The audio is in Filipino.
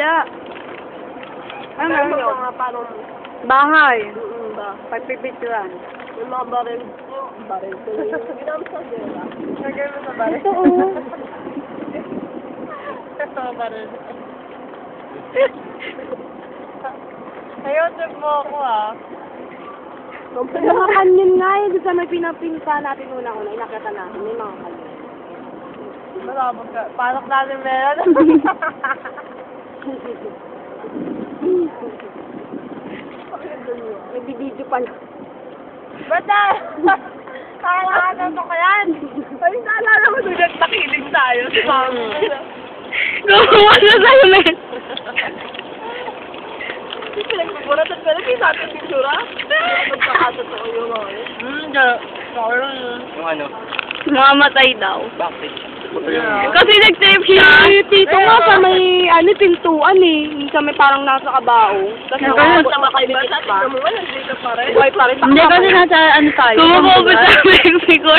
Kaya, ano Pero yun? mga parang, Bahay. ba? Pagpipicturan. Yung mga baril, baril ko yung ginamit sa gera. Lagay mo sa baril. Ito, oh. Ito, baril. Ayun, mo ako ah. Mga kanyon nga eh. Doon sa may pinapinta natin una-una. Inakita natin. May mga kanyon. Malabog ka. Palak natin meron. Nagbibideo pala. Ba't na? Kakalakan ko yan. Ay, naalala ko doon nagpakiling tayo. Si Mami. Gumawa na tayo, men. Pinagpapuratan ka lang, sa ating pictura. Nagpakatotoo yung mga yun. Yung ano? Mamatay daw. Bakit? Kasi nag-trip siya. Tito nga sa may, pintuan eh. Sa may parang nasa kabao. Tapos Nakakot na makaibigan pa. Tingnan mo nga, nandito pa rin. Buhay pa rin. Hindi kasi nasa ano tayo. Kumabobot sa Mexico.